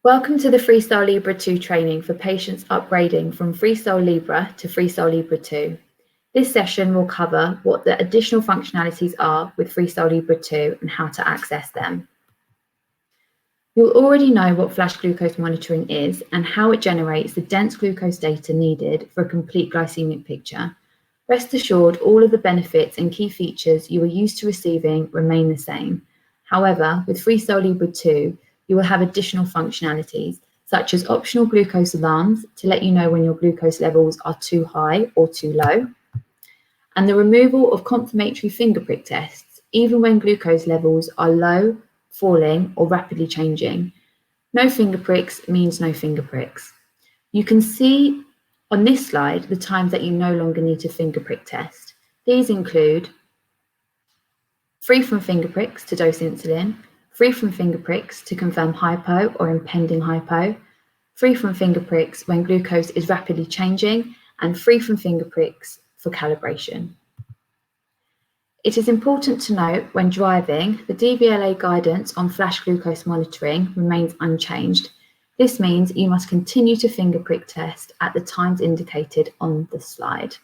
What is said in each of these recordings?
Welcome to the FreeStyle Libre 2 training for patients upgrading from FreeStyle Libre to FreeStyle Libre 2. This session will cover what the additional functionalities are with FreeStyle Libre 2 and how to access them. You'll already know what flash glucose monitoring is and how it generates the dense glucose data needed for a complete glycemic picture. Rest assured, all of the benefits and key features you are used to receiving remain the same. However, with FreeStyle Libre 2, you will have additional functionalities, such as optional glucose alarms to let you know when your glucose levels are too high or too low, and the removal of confirmatory finger prick tests, even when glucose levels are low, falling, or rapidly changing. No finger pricks means no finger pricks. You can see on this slide the times that you no longer need to finger prick test. These include free from finger pricks to dose insulin, free from finger pricks to confirm hypo or impending hypo, free from finger pricks when glucose is rapidly changing, and free from finger pricks for calibration. It is important to note when driving, the DVLA guidance on flash glucose monitoring remains unchanged. This means you must continue to finger prick test at the times indicated on the slide.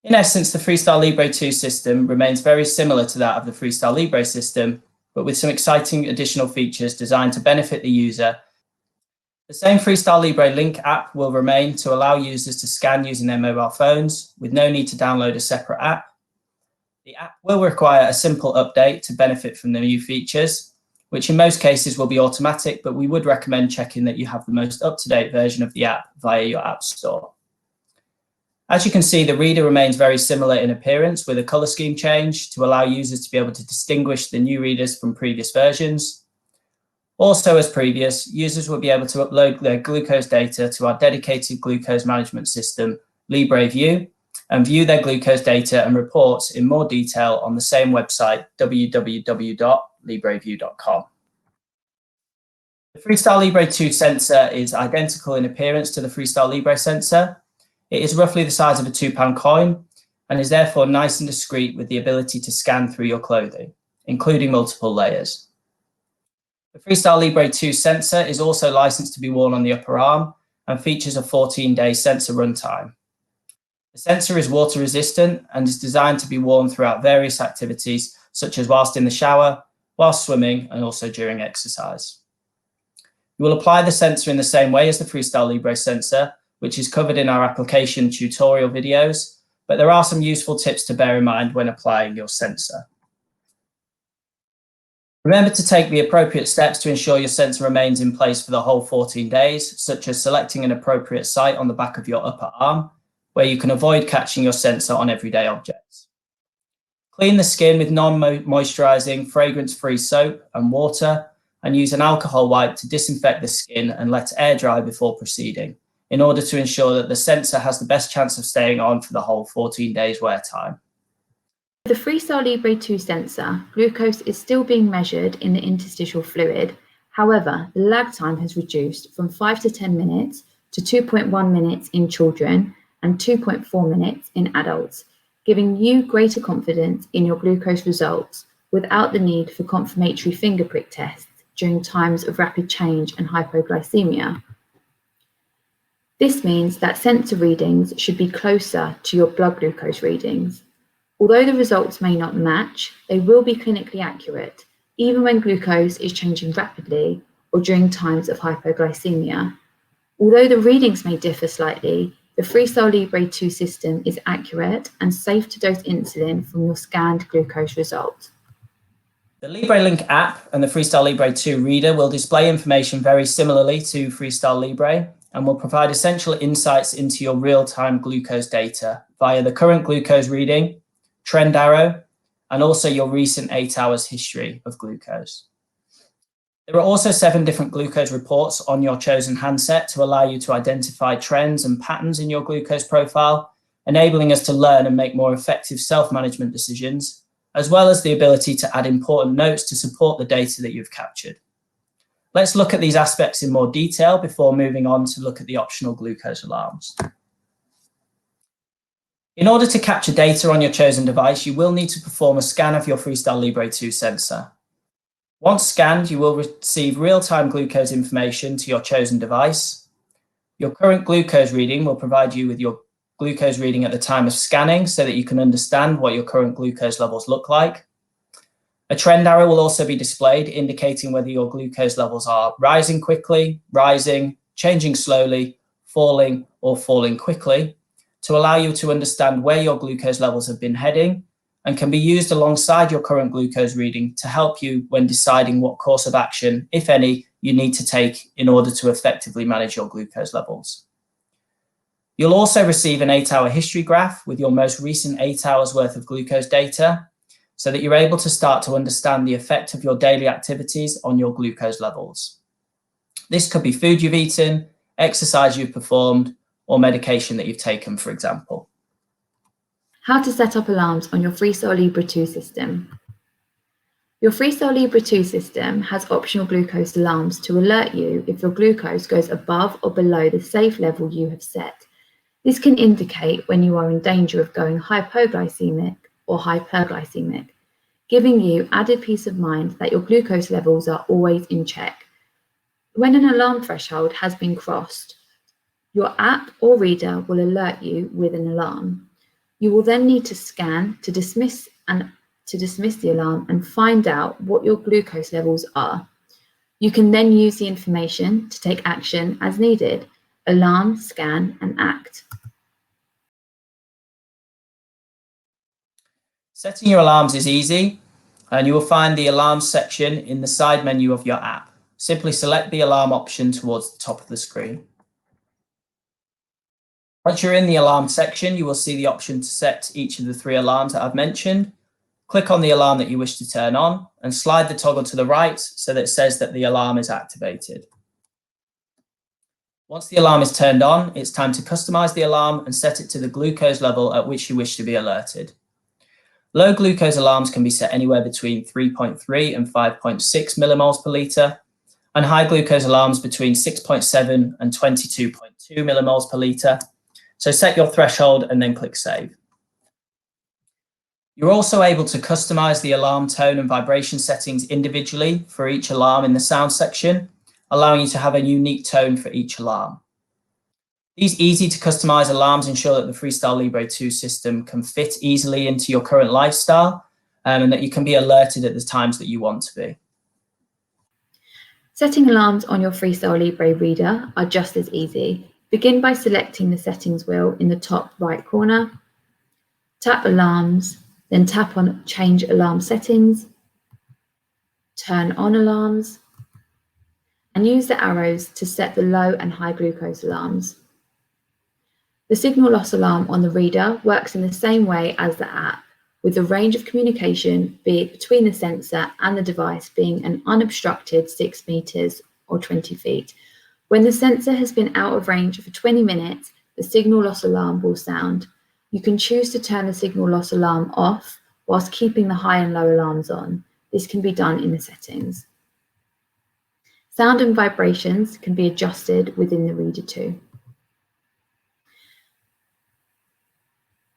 In essence, the FreeStyle Libre 2 system remains very similar to that of the FreeStyle Libre system, but with some exciting additional features designed to benefit the user. The same FreeStyle Libre Link app will remain to allow users to scan using their mobile phones with no need to download a separate app. The app will require a simple update to benefit from the new features, which in most cases will be automatic, but we would recommend checking that you have the most up-to-date version of the app via your app store. As you can see, the reader remains very similar in appearance with a color scheme change to allow users to be able to distinguish the new readers from previous versions. Also, as previous, users will be able to upload their glucose data to our dedicated glucose management system, LibreView, and view their glucose data and reports in more detail on the same website, www.libreview.com. The FreeStyle Libre 2 sensor is identical in appearance to the FreeStyle Libre sensor. It is roughly the size of a £2 coin and is therefore nice and discreet with the ability to scan through your clothing, including multiple layers. The FreeStyle Libre 2 sensor is also licensed to be worn on the upper arm and features a 14-day sensor runtime. The sensor is water resistant and is designed to be worn throughout various activities, such as whilst in the shower, whilst swimming, and also during exercise. You will apply the sensor in the same way as the FreeStyle Libre sensor, which is covered in our application tutorial videos, but there are some useful tips to bear in mind when applying your sensor. Remember to take the appropriate steps to ensure your sensor remains in place for the whole 14 days, such as selecting an appropriate site on the back of your upper arm, where you can avoid catching your sensor on everyday objects. Clean the skin with non-moisturizing, fragrance-free soap and water, and use an alcohol wipe to disinfect the skin and let air dry before proceeding, in order to ensure that the sensor has the best chance of staying on for the whole 14 days wear time. With the FreeStyle Libre 2 sensor, glucose is still being measured in the interstitial fluid. However, the lag time has reduced from 5 to 10 minutes to 2.1 minutes in children and 2.4 minutes in adults, giving you greater confidence in your glucose results without the need for confirmatory finger prick tests during times of rapid change and hypoglycemia. This means that sensor readings should be closer to your blood glucose readings. Although the results may not match, they will be clinically accurate, even when glucose is changing rapidly or during times of hypoglycemia. Although the readings may differ slightly, the FreeStyle Libre 2 system is accurate and safe to dose insulin from your scanned glucose result. The Libre Link app and the FreeStyle Libre 2 reader will display information very similarly to FreeStyle Libre and will provide essential insights into your real-time glucose data via the current glucose reading, trend arrow, and also your recent 8 hours history of glucose. There are also 7 different glucose reports on your chosen handset to allow you to identify trends and patterns in your glucose profile, enabling us to learn and make more effective self-management decisions, as well as the ability to add important notes to support the data that you've captured. Let's look at these aspects in more detail before moving on to look at the optional glucose alarms. In order to capture data on your chosen device, you will need to perform a scan of your FreeStyle Libre 2 sensor. Once scanned, you will receive real-time glucose information to your chosen device. Your current glucose reading will provide you with your glucose reading at the time of scanning so that you can understand what your current glucose levels look like. A trend arrow will also be displayed, indicating whether your glucose levels are rising quickly, rising, changing slowly, falling, or falling quickly, to allow you to understand where your glucose levels have been heading, and can be used alongside your current glucose reading to help you when deciding what course of action, if any, you need to take in order to effectively manage your glucose levels. You'll also receive an 8-hour history graph with your most recent 8 hours worth of glucose data, so that you're able to start to understand the effect of your daily activities on your glucose levels. This could be food you've eaten, exercise you've performed, or medication that you've taken, for example. How to set up alarms on your FreeStyle Libre 2 system. Your FreeStyle Libre 2 system has optional glucose alarms to alert you if your glucose goes above or below the safe level you have set. This can indicate when you are in danger of going hypoglycemic or hyperglycemic, giving you added peace of mind that your glucose levels are always in check. When an alarm threshold has been crossed, your app or reader will alert you with an alarm. You will then need to scan to dismiss the alarm and find out what your glucose levels are. You can then use the information to take action as needed. Alarm, scan, and act. Setting your alarms is easy, and you will find the alarms section in the side menu of your app. Simply select the alarm option towards the top of the screen. Once you're in the alarm section, you will see the option to set each of the 3 alarms that I've mentioned. Click on the alarm that you wish to turn on and slide the toggle to the right so that it says that the alarm is activated. Once the alarm is turned on, it's time to customize the alarm and set it to the glucose level at which you wish to be alerted. Low glucose alarms can be set anywhere between 3.3 and 5.6 millimoles per litre, and high glucose alarms between 6.7 and 22.2 millimoles per litre. So set your threshold and then click save. You're also able to customize the alarm tone and vibration settings individually for each alarm in the sound section, allowing you to have a unique tone for each alarm. These easy to customize alarms ensure that the FreeStyle Libre 2 system can fit easily into your current lifestyle, and that you can be alerted at the times that you want to be. Setting alarms on your FreeStyle Libre reader are just as easy. Begin by selecting the settings wheel in the top right corner. Tap Alarms, then tap on Change Alarm Settings, turn on alarms, and use the arrows to set the low and high glucose alarms. The signal loss alarm on the reader works in the same way as the app, with the range of communication, be it between the sensor and the device, being an unobstructed 6 meters or 20 feet. When the sensor has been out of range for 20 minutes, the signal loss alarm will sound. You can choose to turn the signal loss alarm off whilst keeping the high and low alarms on. This can be done in the settings. Sound and vibrations can be adjusted within the reader too.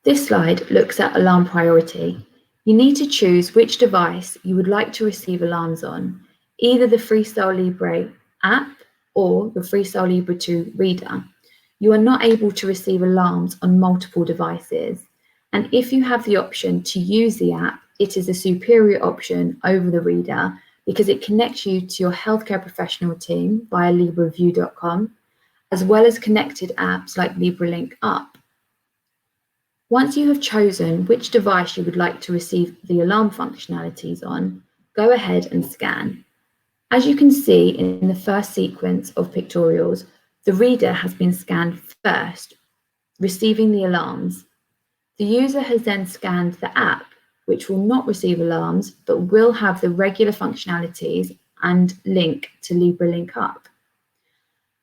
This slide looks at alarm priority. You need to choose which device you would like to receive alarms on, either the FreeStyle Libre app or the FreeStyle Libre 2 reader. You are not able to receive alarms on multiple devices, and if you have the option to use the app, it is a superior option over the reader because it connects you to your healthcare professional team via LibreView.com, as well as connected apps like LibreLink Up. Once you have chosen which device you would like to receive the alarm functionalities on, go ahead and scan. As you can see in the first sequence of pictorials, the reader has been scanned first, receiving the alarms. The user has then scanned the app, which will not receive alarms, but will have the regular functionalities and link to LibreLink Up.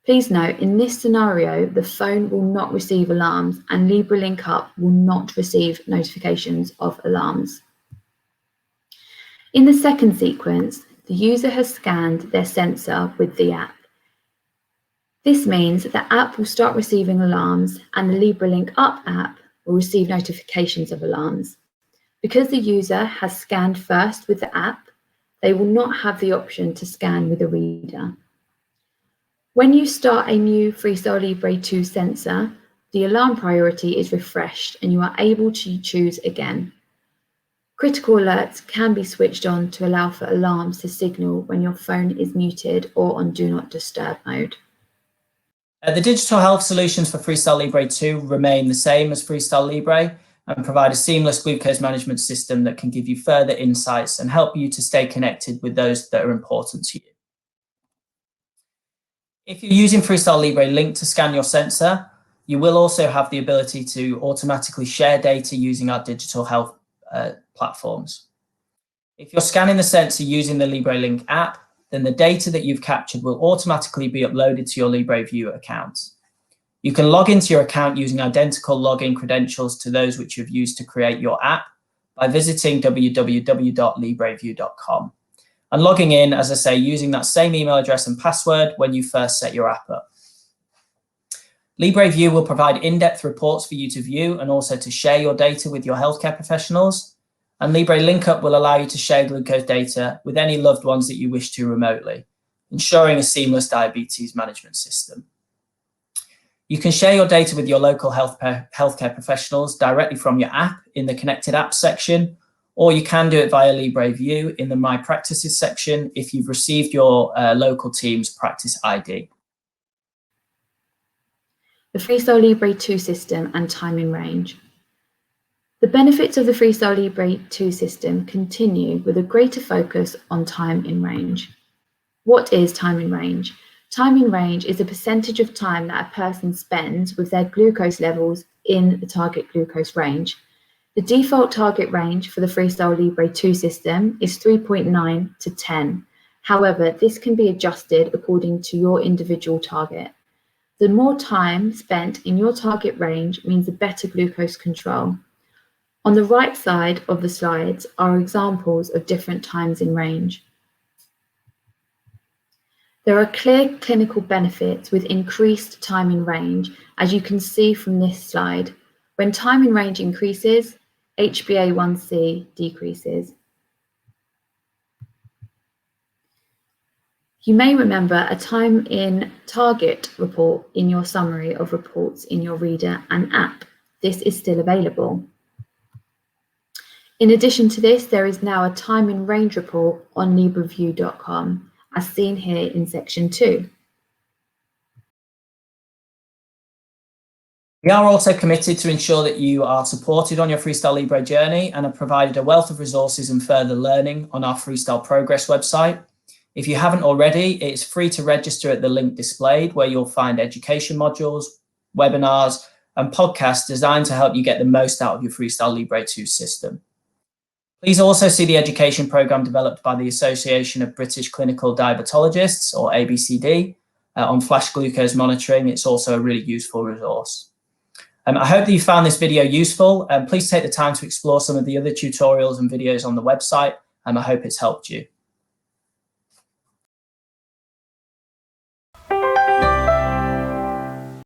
Please note, in this scenario, the phone will not receive alarms and LibreLink Up will not receive notifications of alarms. In the second sequence, the user has scanned their sensor with the app. This means the app will start receiving alarms and the LibreLink Up app will receive notifications of alarms. Because the user has scanned first with the app, they will not have the option to scan with a reader. When you start a new FreeStyle Libre 2 sensor, the alarm priority is refreshed and you are able to choose again. Critical alerts can be switched on to allow for alarms to signal when your phone is muted or on Do Not Disturb mode. The digital health solutions for FreeStyle Libre 2 remain the same as FreeStyle Libre and provide a seamless glucose management system that can give you further insights and help you to stay connected with those that are important to you. If you're using FreeStyle Libre Link to scan your sensor, you will also have the ability to automatically share data using our digital health platforms. If you're scanning the sensor using the Libre Link app, then the data that you've captured will automatically be uploaded to your Libre View account. You can log into your account using identical login credentials to those which you've used to create your app by visiting www.libreview.com and logging in, as I say, using that same email address and password when you first set your app up. Libre View will provide in-depth reports for you to view and also to share your data with your healthcare professionals. And Libre Link Up will allow you to share glucose data with any loved ones that you wish to remotely, ensuring a seamless diabetes management system. You can share your data with your local healthcare professionals directly from your app in the Connected Apps section, or you can do it via Libre View in the My Practices section if you've received your local team's practice ID. The FreeStyle Libre 2 system and time in range. The benefits of the FreeStyle Libre 2 system continue with a greater focus on time in range. What is time in range? Time in range is a percentage of time that a person spends with their glucose levels in the target glucose range. The default target range for the FreeStyle Libre 2 system is 3.9 to 10. However, this can be adjusted according to your individual target. The more time spent in your target range means the better glucose control. On the right side of the slides are examples of different times in range. There are clear clinical benefits with increased time in range, as you can see from this slide. When time in range increases, HbA1c decreases. You may remember a time in target report in your summary of reports in your reader and app. This is still available. In addition to this, there is now a time in range report on libreview.com, as seen here in section 2. We are also committed to ensure that you are supported on your FreeStyle Libre journey and have provided a wealth of resources and further learning on our FreeStyle Progress website. If you haven't already, it's free to register at the link displayed, where you'll find education modules, webinars, and podcasts designed to help you get the most out of your FreeStyle Libre 2 system. Please also see the education programme developed by the Association of British Clinical Diabetologists, or ABCD, on flash glucose monitoring. It's also a really useful resource. I hope that you found this video useful. Please take the time to explore some of the other tutorials and videos on the website. I hope it's helped you.